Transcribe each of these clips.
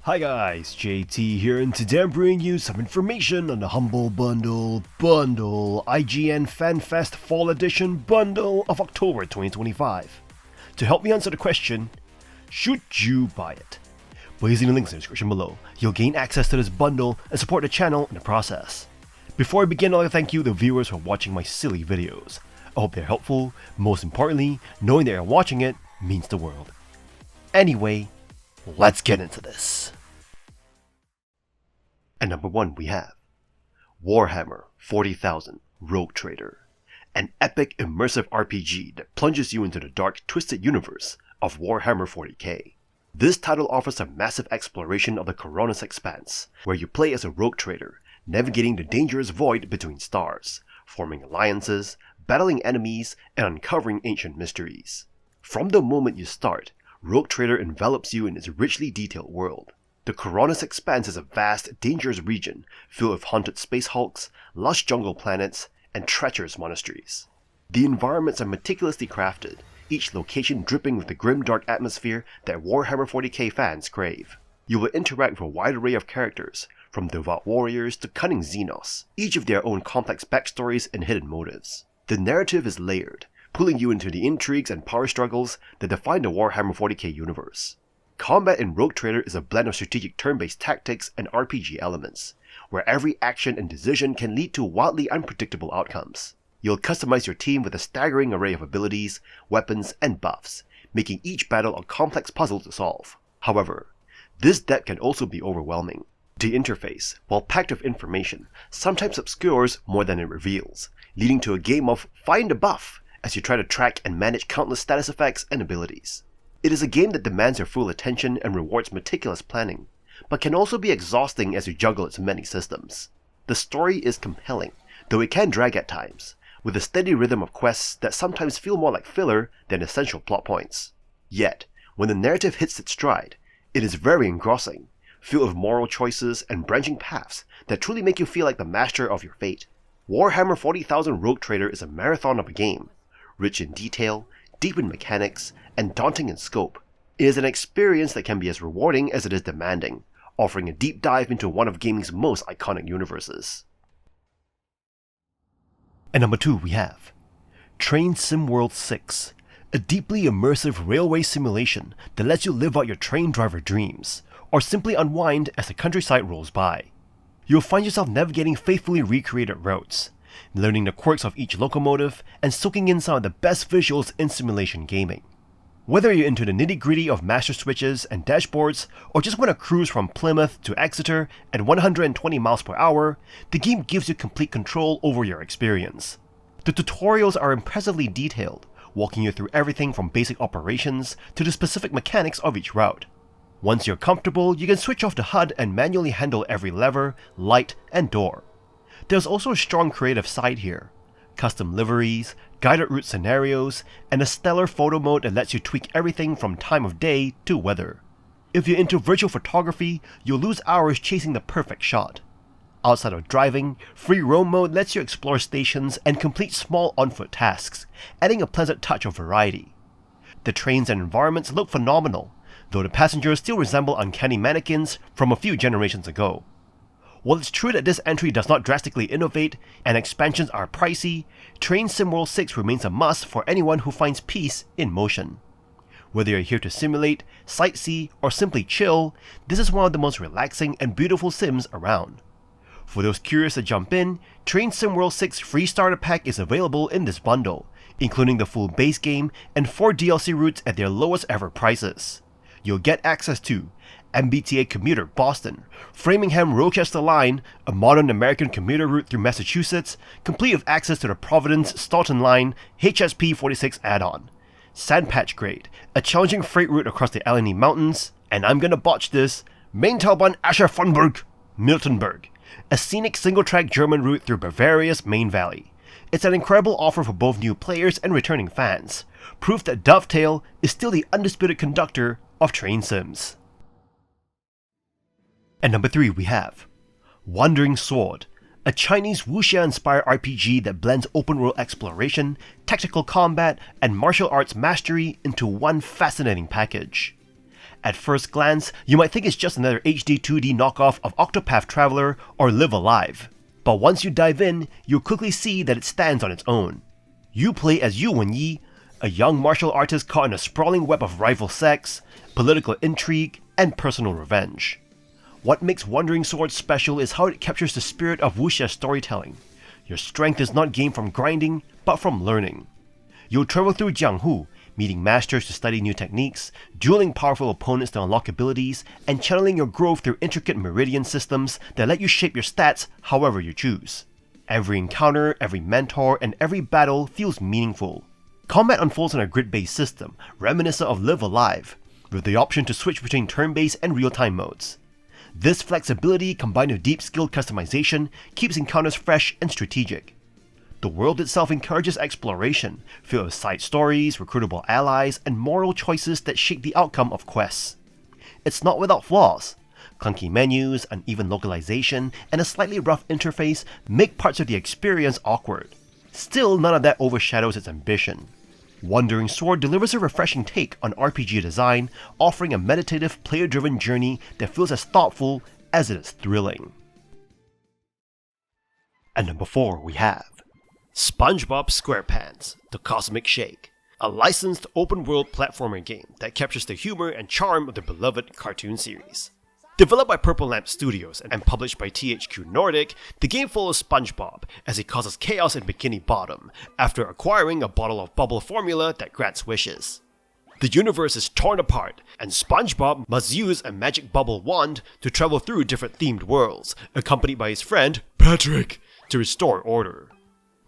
Hi guys, JT here, and today I'm bringing you some information on the Humble Bundle IGN FanFest Fall Edition Bundle of October 2025. To help me answer the question, should you buy it? By using the links in the description below, you'll gain access to this bundle and support the channel in the process. Before I begin, I'd like to thank you the viewers for watching my silly videos. I hope they're helpful. Most importantly, knowing that you're watching it means the world. Anyway, let's get into this. At number 1 we have Warhammer 40,000 Rogue Trader, an epic immersive RPG that plunges you into the dark, twisted universe of Warhammer 40k. This title offers a massive exploration of the Koira's expanse, where you play as a rogue trader, navigating the dangerous void between stars, forming alliances, battling enemies, and uncovering ancient mysteries. From the moment you start, Rogue Trader envelops you in its richly detailed world. The Koira's expanse is a vast, dangerous region filled with haunted space hulks, lush jungle planets, and treacherous monasteries. The environments are meticulously crafted, each location dripping with the grim dark atmosphere that Warhammer 40k fans crave. You will interact with a wide array of characters, from devout warriors to cunning Xenos, each with their own complex backstories and hidden motives. The narrative is layered, pulling you into the intrigues and power struggles that define the Warhammer 40k universe. Combat in Rogue Trader is a blend of strategic turn-based tactics and RPG elements, where every action and decision can lead to wildly unpredictable outcomes. You'll customize your team with a staggering array of abilities, weapons, and buffs, making each battle a complex puzzle to solve. However, this depth can also be overwhelming. The interface, while packed with information, sometimes obscures more than it reveals, leading to a game of find a buff as you try to track and manage countless status effects and abilities. It is a game that demands your full attention and rewards meticulous planning, but can also be exhausting as you juggle its many systems. The story is compelling, though it can drag at times, with a steady rhythm of quests that sometimes feel more like filler than essential plot points. Yet, when the narrative hits its stride, it is very engrossing, filled with moral choices and branching paths that truly make you feel like the master of your fate. Warhammer 40,000 Rogue Trader is a marathon of a game, rich in detail, deep in mechanics, and daunting in scope. It is an experience that can be as rewarding as it is demanding, offering a deep dive into one of gaming's most iconic universes. At number 2 we have Train Sim World 6, a deeply immersive railway simulation that lets you live out your train driver dreams, or simply unwind as the countryside rolls by. You'll find yourself navigating faithfully recreated routes, learning the quirks of each locomotive, and soaking in some of the best visuals in simulation gaming. Whether you're into the nitty-gritty of master switches and dashboards, or just want to cruise from Plymouth to Exeter at 120 miles per hour, the game gives you complete control over your experience. The tutorials are impressively detailed, walking you through everything from basic operations to the specific mechanics of each route. Once you're comfortable, you can switch off the HUD and manually handle every lever, light, and door. There's also a strong creative side here. Custom liveries, guided route scenarios, and a stellar photo mode that lets you tweak everything from time of day to weather. If you're into virtual photography, you'll lose hours chasing the perfect shot. Outside of driving, free roam mode lets you explore stations and complete small on-foot tasks, adding a pleasant touch of variety. The trains and environments look phenomenal, though the passengers still resemble uncanny mannequins from a few generations ago. While it's true that this entry does not drastically innovate and expansions are pricey, Train Sim World 6 remains a must for anyone who finds peace in motion. Whether you're here to simulate, sightsee, or simply chill, this is one of the most relaxing and beautiful sims around. For those curious to jump in, Train Sim World 6 free starter pack is available in this bundle, including the full base game and 4 DLC routes at their lowest ever prices. You'll get access to MBTA Commuter Boston, Framingham Rochester Line, a modern American commuter route through Massachusetts, complete with access to the Providence Stoughton Line HSP 46 add-on, Sandpatch Grade, a challenging freight route across the Allegheny Mountains, and I'm gonna botch this, Maintalbahn Ascherfunburg, Miltenberg, a scenic single-track German route through Bavaria's Main Valley. It's an incredible offer for both new players and returning fans, proof that Dovetail is still the undisputed conductor of train sims. At number 3 we have Wandering Sword, a Chinese wuxia-inspired RPG that blends open-world exploration, tactical combat, and martial arts mastery into one fascinating package. At first glance, you might think it's just another HD 2D knockoff of Octopath Traveler or Live Alive, but once you dive in, you'll quickly see that it stands on its own. You play as Yu Wenyi, a young martial artist caught in a sprawling web of rival sects, political intrigue, and personal revenge. What makes Wandering Sword special is how it captures the spirit of wuxia storytelling. Your strength is not gained from grinding, but from learning. You'll travel through Jianghu, meeting masters to study new techniques, dueling powerful opponents to unlock abilities, and channeling your growth through intricate meridian systems that let you shape your stats however you choose. Every encounter, every mentor, and every battle feels meaningful. Combat unfolds in a grid-based system, reminiscent of Live Alive, with the option to switch between turn-based and real-time modes. This flexibility, combined with deep skill customization, keeps encounters fresh and strategic. The world itself encourages exploration, filled with side stories, recruitable allies, and moral choices that shape the outcome of quests. It's not without flaws. Clunky menus, uneven localization, and a slightly rough interface make parts of the experience awkward. Still, none of that overshadows its ambition. Wandering Sword delivers a refreshing take on RPG design, offering a meditative, player-driven journey that feels as thoughtful as it is thrilling. At number 4 we have SpongeBob SquarePants, The Cosmic Shake, a licensed open-world platformer game that captures the humor and charm of the beloved cartoon series. Developed by Purple Lamp Studios and published by THQ Nordic, the game follows SpongeBob as he causes chaos in Bikini Bottom after acquiring a bottle of bubble formula that grants wishes. The universe is torn apart, and SpongeBob must use a magic bubble wand to travel through different themed worlds, accompanied by his friend, Patrick, to restore order.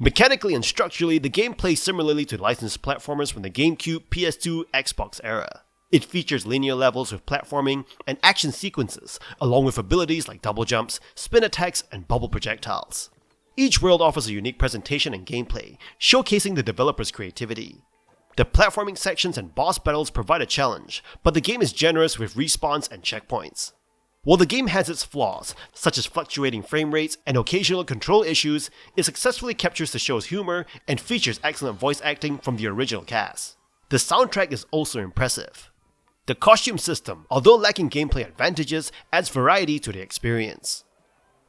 Mechanically and structurally, the game plays similarly to licensed platformers from the GameCube, PS2, Xbox era. It features linear levels with platforming and action sequences, along with abilities like double jumps, spin attacks, and bubble projectiles. Each world offers a unique presentation and gameplay, showcasing the developer's creativity. The platforming sections and boss battles provide a challenge, but the game is generous with respawns and checkpoints. While the game has its flaws, such as fluctuating frame rates and occasional control issues, it successfully captures the show's humor and features excellent voice acting from the original cast. The soundtrack is also impressive. The costume system, although lacking gameplay advantages, adds variety to the experience.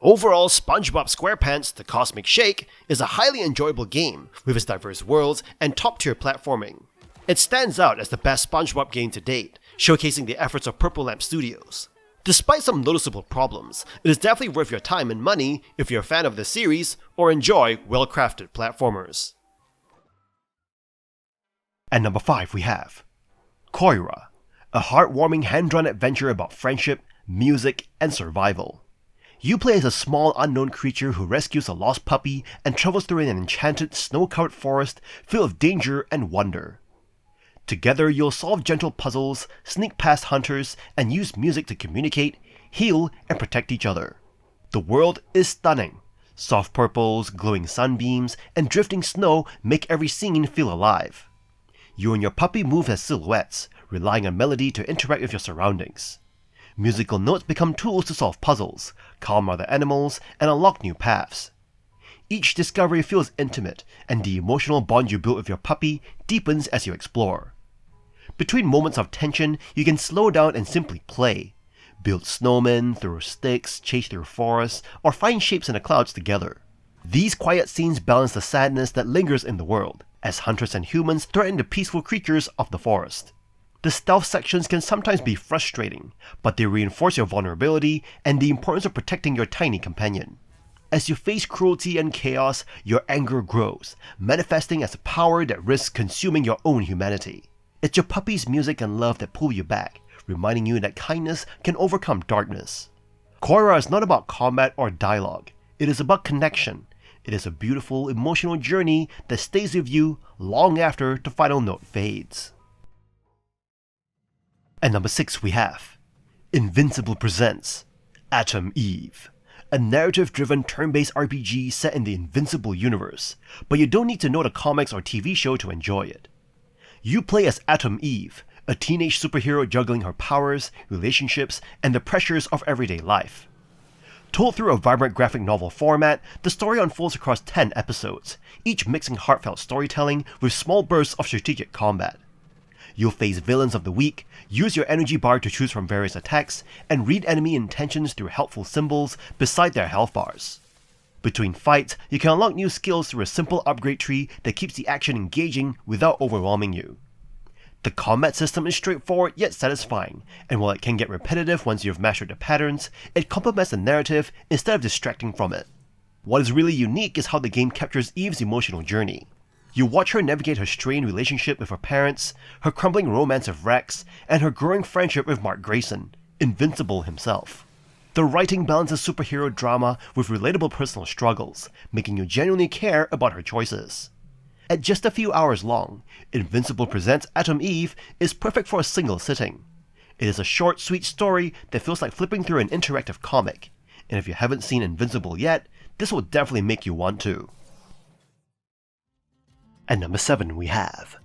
Overall, SpongeBob SquarePants The Cosmic Shake is a highly enjoyable game with its diverse worlds and top-tier platforming. It stands out as the best SpongeBob game to date, showcasing the efforts of Purple Lamp Studios. Despite some noticeable problems, it is definitely worth your time and money if you're a fan of the series or enjoy well-crafted platformers. At number 5 we have Koira, a heartwarming hand-drawn adventure about friendship, music, and survival. You play as a small unknown creature who rescues a lost puppy and travels through an enchanted snow-covered forest filled with danger and wonder. Together you'll solve gentle puzzles, sneak past hunters, and use music to communicate, heal, and protect each other. The world is stunning. Soft purples, glowing sunbeams, and drifting snow make every scene feel alive. You and your puppy move as silhouettes, relying on melody to interact with your surroundings. Musical notes become tools to solve puzzles, calm other animals, and unlock new paths. Each discovery feels intimate, and the emotional bond you build with your puppy deepens as you explore. Between moments of tension, you can slow down and simply play. Build snowmen, throw sticks, chase through forests, or find shapes in the clouds together. These quiet scenes balance the sadness that lingers in the world, as hunters and humans threaten the peaceful creatures of the forest. The stealth sections can sometimes be frustrating, but they reinforce your vulnerability and the importance of protecting your tiny companion. As you face cruelty and chaos, your anger grows, manifesting as a power that risks consuming your own humanity. It's your puppy's music and love that pull you back, reminding you that kindness can overcome darkness. Koira is not about combat or dialogue. It is about connection. It is a beautiful, emotional journey that stays with you long after the final note fades. At number 6 we have Invincible presents Atom Eve, a narrative-driven turn-based RPG set in the Invincible universe, but you don't need to know the comics or TV show to enjoy it. You play as Atom Eve, a teenage superhero juggling her powers, relationships, and the pressures of everyday life. Told through a vibrant graphic novel format, the story unfolds across 10 episodes, each mixing heartfelt storytelling with small bursts of strategic combat. You'll face villains of the week, use your energy bar to choose from various attacks, and read enemy intentions through helpful symbols beside their health bars. Between fights, you can unlock new skills through a simple upgrade tree that keeps the action engaging without overwhelming you. The combat system is straightforward yet satisfying, and while it can get repetitive once you've mastered the patterns, it complements the narrative instead of distracting from it. What is really unique is how the game captures Eve's emotional journey. You watch her navigate her strained relationship with her parents, her crumbling romance with Rex, and her growing friendship with Mark Grayson, Invincible himself. The writing balances superhero drama with relatable personal struggles, making you genuinely care about her choices. At just a few hours long, Invincible Presents Atom Eve is perfect for a single sitting. It is a short, sweet story that feels like flipping through an interactive comic, and if you haven't seen Invincible yet, this will definitely make you want to. At number 7 we have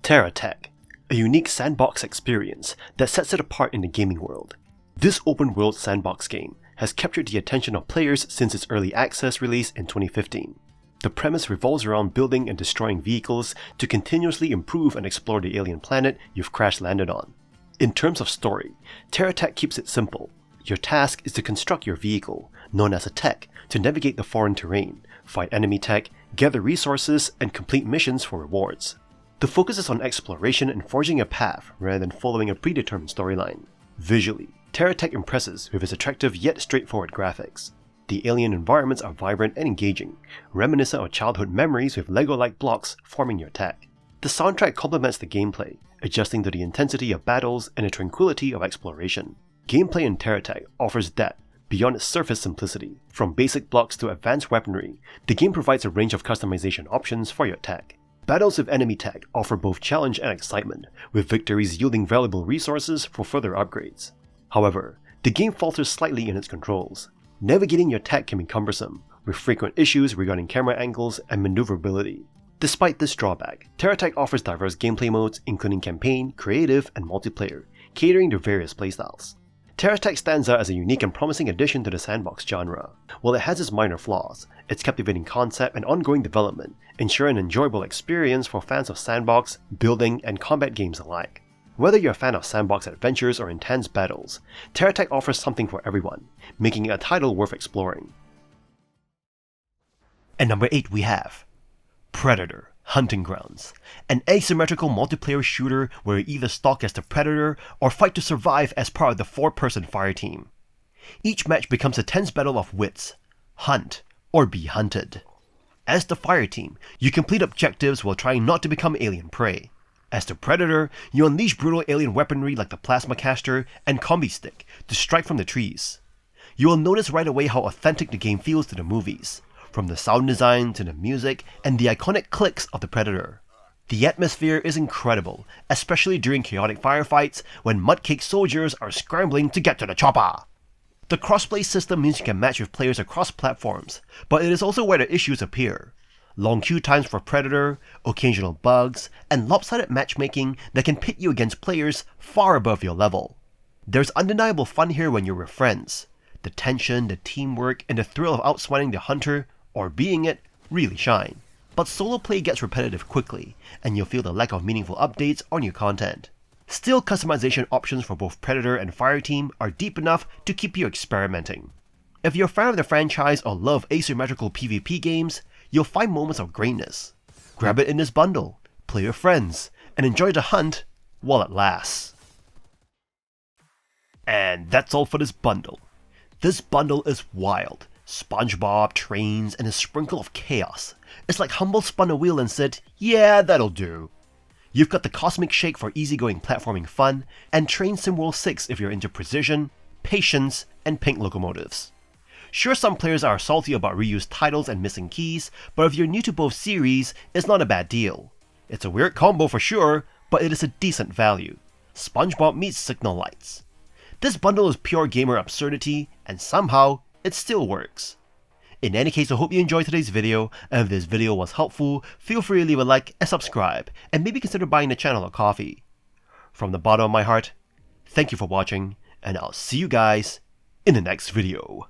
TerraTech, a unique sandbox experience that sets it apart in the gaming world. This open-world sandbox game has captured the attention of players since its early access release in 2015. The premise revolves around building and destroying vehicles to continuously improve and explore the alien planet you've crash-landed on. In terms of story, TerraTech keeps it simple. Your task is to construct your vehicle, known as a tech, to navigate the foreign terrain, fight enemy tech, gather resources, and complete missions for rewards. The focus is on exploration and forging a path rather than following a predetermined storyline. Visually, TerraTech impresses with its attractive yet straightforward graphics. The alien environments are vibrant and engaging, reminiscent of childhood memories with Lego-like blocks forming your tech. The soundtrack complements the gameplay, adjusting to the intensity of battles and the tranquility of exploration. Gameplay in TerraTech offers depth beyond its surface simplicity. From basic blocks to advanced weaponry, the game provides a range of customization options for your tech. Battles with enemy tech offer both challenge and excitement, with victories yielding valuable resources for further upgrades. However, the game falters slightly in its controls. Navigating your tech can be cumbersome, with frequent issues regarding camera angles and maneuverability. Despite this drawback, TerraTech offers diverse gameplay modes including campaign, creative, and multiplayer, catering to various playstyles. TerraTech stands out as a unique and promising addition to the sandbox genre. While it has its minor flaws, its captivating concept and ongoing development ensure an enjoyable experience for fans of sandbox, building, and combat games alike. Whether you're a fan of sandbox adventures or intense battles, TerraTech offers something for everyone, making it a title worth exploring. At number 8 we have Predator Hunting Grounds, an asymmetrical multiplayer shooter where you either stalk as the Predator or fight to survive as part of the 4-person fire team. Each match becomes a tense battle of wits, hunt or be hunted. As the fire team, you complete objectives while trying not to become alien prey. As the Predator, you unleash brutal alien weaponry like the plasma caster and combi stick to strike from the trees. You will notice right away how authentic the game feels to the movies, from the sound design to the music and the iconic clicks of the Predator. The atmosphere is incredible, especially during chaotic firefights when mudcake soldiers are scrambling to get to the chopper. The crossplay system means you can match with players across platforms, but it is also where the issues appear. Long queue times for Predator, occasional bugs, and lopsided matchmaking that can pit you against players far above your level. There's undeniable fun here when you're with friends. The tension, the teamwork, and the thrill of outsmarting the hunter, or being it, really shine. But solo play gets repetitive quickly, and you'll feel the lack of meaningful updates or new content. Still, customization options for both Predator and Fireteam are deep enough to keep you experimenting. If you're a fan of the franchise or love asymmetrical PvP games, you'll find moments of greatness. Grab it in this bundle, play with friends, and enjoy the hunt while it lasts. And that's all for this bundle. This bundle is wild. SpongeBob, trains, and a sprinkle of chaos. It's like Humble spun a wheel and said, yeah, that'll do. You've got the Cosmic Shake for easygoing platforming fun, and Train Sim World 6 if you're into precision, patience, and pink locomotives. Sure, some players are salty about reused titles and missing keys, but if you're new to both series, it's not a bad deal. It's a weird combo for sure, but it is a decent value. SpongeBob meets Signal Lights. This bundle is pure gamer absurdity, and somehow, it still works. In any case, I hope you enjoyed today's video, and if this video was helpful, feel free to leave a like and subscribe, and maybe consider buying the channel a coffee. From the bottom of my heart, thank you for watching, and I'll see you guys in the next video.